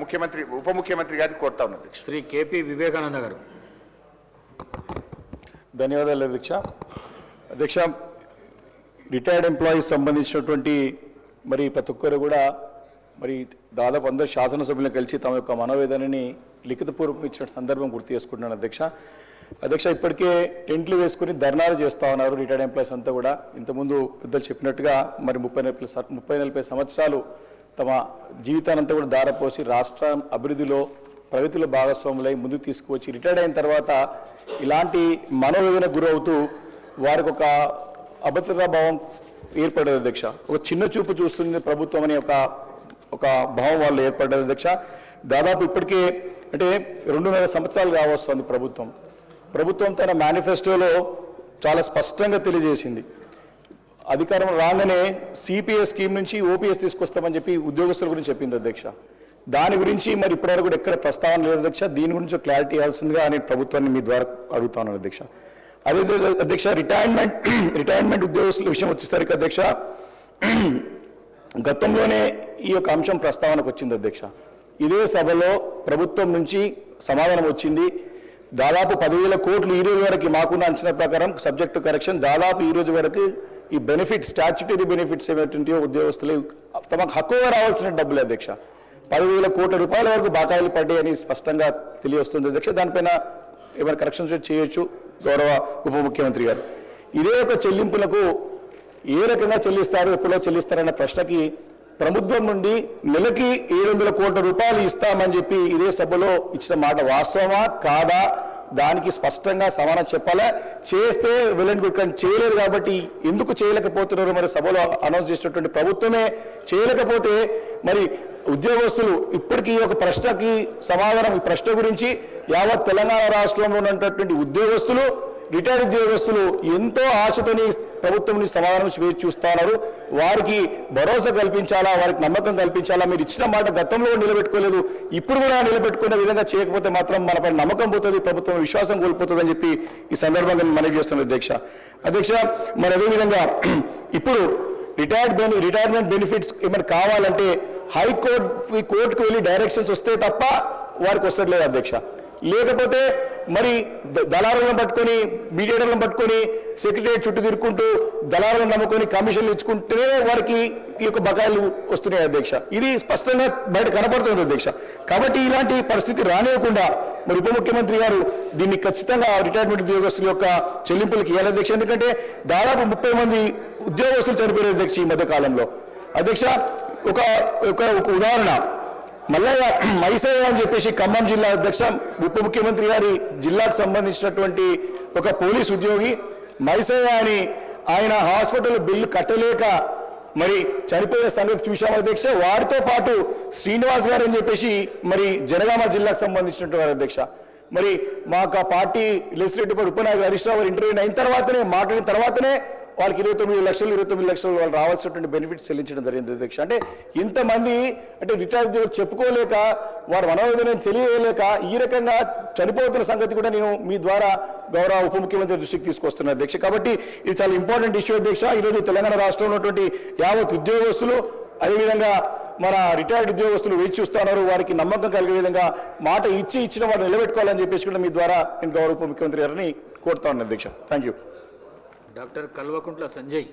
ముఖ్యమంత్రి ఉప ముఖ్యమంత్రి గారిని కోరుతా ఉన్నాను అధ్యక్ష. శ్రీ కేపీ వివేకానంద గారు. ధన్యవాదాలు అధ్యక్ష. అధ్యక్ష, రిటైర్డ్ ఎంప్లాయీస్ సంబంధించినటువంటి మరి ప్రతి ఒక్కరు కూడా మరి దాదాపు అందరు శాసనసభ్యులను కలిసి తమ యొక్క మనోవేదనని లిఖితపూర్వకం ఇచ్చిన సందర్భం గుర్తు చేసుకుంటున్నాను అధ్యక్ష. అధ్యక్ష, ఇప్పటికే టెంట్లు వేసుకుని ధర్నాలు చేస్తూ ఉన్నారు రిటైర్డ్ ఎంప్లాయీస్ అంతా కూడా. ఇంతకుముందు పెద్దలు చెప్పినట్టుగా మరి 30-40 సంవత్సరాలు తమ జీవితానంతా కూడా దారపోసి రాష్ట్రం అభివృద్ధిలో ప్రగతిలో భాగస్వాములై ముందుకు తీసుకువచ్చి రిటైర్డ్ అయిన తర్వాత ఇలాంటి మనోవేదన గురవుతూ వారికి ఒక అభద్రతా భావం ఏర్పడదు అధ్యక్ష. ఒక చిన్న చూపు చూస్తుంది ప్రభుత్వం అనే ఒక భావం వాళ్ళు ఏర్పడ్డది అధ్యక్ష. దాదాపు ఇప్పటికే అంటే 2.5 సంవత్సరాలు కావస్తుంది ప్రభుత్వం తన మేనిఫెస్టోలో చాలా స్పష్టంగా తెలియజేసింది. అధికారం రాగానే సిపిఎస్ స్కీమ్ నుంచి ఓపీఎస్ తీసుకొస్తామని చెప్పి ఉద్యోగస్తుల గురించి చెప్పింది అధ్యక్ష. దాని గురించి మరి ఇప్పటివరకు కూడా ఎక్కడ ప్రస్తావన లేదు అధ్యక్ష. దీని గురించి క్లారిటీ ఇవ్వాల్సిందిగా అని ప్రభుత్వాన్ని మీ ద్వారా అడుగుతాను అధ్యక్ష. అదే అధ్యక్ష, రిటైర్మెంట్ ఉద్యోగస్తుల విషయం వచ్చేసరికి అధ్యక్ష, గతంలోనే ఈ యొక్క అంశం ప్రస్తావనకు వచ్చింది అధ్యక్ష. ఇదే సభలో ప్రభుత్వం నుంచి సమాధానం వచ్చింది. దాదాపు 10,000 కోట్లు ఈ రోజు వరకు మాకున్న అంచనా ప్రకారం సబ్జెక్టు కరెక్షన్ దాదాపు ఈ రోజు వరకు ఈ బెనిఫిట్ స్టాచ్యుటరీ బెనిఫిట్స్ ఏమిటంటే ఉద్యోగస్తులు తమకు హక్కుగా రావాల్సిన డబ్బులే అధ్యక్ష. 10,000 కోట్ల రూపాయల వరకు బకాయిలు పడ్డాయని స్పష్టంగా తెలియవస్తుంది అధ్యక్ష. దానిపైన ఏమైనా కరెక్షన్స్ చేయొచ్చు గౌరవ ఉప ముఖ్యమంత్రి గారు. ఇదే ఒక చెల్లింపులకు ఏ రకంగా చెల్లిస్తారు, ఎప్పుడో చెల్లిస్తారన్న ప్రశ్నకి ప్రభుత్వం నుండి నెలకి 700 కోట్ల రూపాయలు ఇస్తామని చెప్పి ఇదే సభలో ఇచ్చిన మాట వాస్తవమా కాదా, దానికి స్పష్టంగా సమాధానం చెప్పాలా. చేస్తే వెల్ అండ్ గుడ్, కానీ చేయలేదు కాబట్టి ఎందుకు చేయలేకపోతున్నారు మరి సభలో అనౌన్స్ చేసినటువంటి ప్రభుత్వమే చేయలేకపోతే మరి ఉద్యోగస్తులు ఇప్పటికీ ఒక ప్రశ్నకి సమాధానం, ఈ ప్రశ్న గురించి యావత్ తెలంగాణ రాష్ట్రంలో ఉన్నటువంటి ఉద్యోగస్తులు, రిటైర్డ్ ఉద్యోగస్తులు ఎంతో ఆశతోని ప్రభుత్వం నుంచి సమాధానం వేచి చూస్తా ఉన్నారు. వారికి భరోసా కల్పించాలా, వారికి నమ్మకం కల్పించాలా. మీరు ఇచ్చిన మాట గతంలో నిలబెట్టుకోలేదు, ఇప్పుడు కూడా నిలబెట్టుకునే విధంగా చేయకపోతే మాత్రం మనపై నమ్మకం పోతుంది, ప్రభుత్వం విశ్వాసం కోల్పోతుంది అని చెప్పి ఈ సందర్భంగా మనవి చేస్తున్నాను అధ్యక్ష. మరి అదేవిధంగా ఇప్పుడు రిటైర్మెంట్ బెనిఫిట్స్ ఏమైనా కావాలంటే కోర్టుకు వెళ్ళి డైరెక్షన్స్ వస్తే తప్ప వారికి వస్తలేదు అధ్యక్ష. లేకపోతే మరి దళారులను పట్టుకొని, మీడియేటర్లను పట్టుకొని సెక్రటరీ చుట్టూ తిరుక్కుంటూ దళారులను నమ్ముకొని కమిషన్లు ఇచ్చుకుంటేనే వారికి ఈ యొక్క బకాయిలు వస్తున్నాయి అధ్యక్ష. ఇది స్పష్టంగా బయట కనపడుతుంది అధ్యక్ష. కాబట్టి ఇలాంటి పరిస్థితి రానివ్వకుండా మరి ఉప ముఖ్యమంత్రి గారు దీన్ని ఖచ్చితంగా రిటైర్మెంట్ ఉద్యోగస్తుల యొక్క చెల్లింపులకు ఇవ్వాలి అధ్యక్ష. ఎందుకంటే దాదాపు 30 మంది ఉద్యోగస్తులు చనిపోయారు అధ్యక్ష ఈ మధ్య కాలంలో అధ్యక్ష. ఒక ఉదాహరణ, మల్లయ్య మైసయ్య అని చెప్పేసి ఖమ్మం జిల్లా అధ్యక్ష, ఉప ముఖ్యమంత్రి గారి జిల్లాకు సంబంధించినటువంటి ఒక పోలీస్ ఉద్యోగి మైసయ్య అని ఆయన హాస్పిటల్ బిల్లు కట్టలేక మరి చనిపోయిన సంగతి చూశాం అధ్యక్ష. వారితో పాటు శ్రీనివాస్ గారు అని చెప్పేసి మరి జనగామ జిల్లాకు సంబంధించినటువంటి వారు అధ్యక్ష. మరి మాకు ఆ party legislative ఉపనాయకులు Harish Rao interview అయిన తర్వాతనే మాట్లాడిన తర్వాతనే వాళ్ళకి 29 లక్షలు వాళ్ళు రావాల్సినటువంటి బెనిఫిట్స్ చెల్లించడం జరిగింది అధ్యక్ష. అంటే ఇంతమంది అంటే రిటైర్డ్ ఉద్యోగులు చెప్పుకోలేక, వారు మనోవేదన తెలియలేక ఈ రకంగా చనిపోతున్న సంగతి కూడా నేను మీ ద్వారా గౌరవ ఉప ముఖ్యమంత్రి దృష్టికి తీసుకొస్తున్నాను అధ్యక్ష. కాబట్టి ఇది చాలా ఇంపార్టెంట్ ఇష్యూ అధ్యక్ష. ఈరోజు తెలంగాణ రాష్ట్రంలో ఉన్నటువంటి యావత్ ఉద్యోగస్తులు, అదేవిధంగా మన రిటైర్డ్ ఉద్యోగస్తులు వేచి చూస్తున్నారు. వారికి నమ్మకం కలిగే విధంగా మాట ఇచ్చిన వారు నిలబెట్టుకోవాలని చెప్పేసి కూడా మీ ద్వారా నేను గౌరవ ఉప ముఖ్యమంత్రి గారిని కోరుతా ఉన్నాను అధ్యక్ష. Thank you. Doctor Kalvakuntla Sanjay.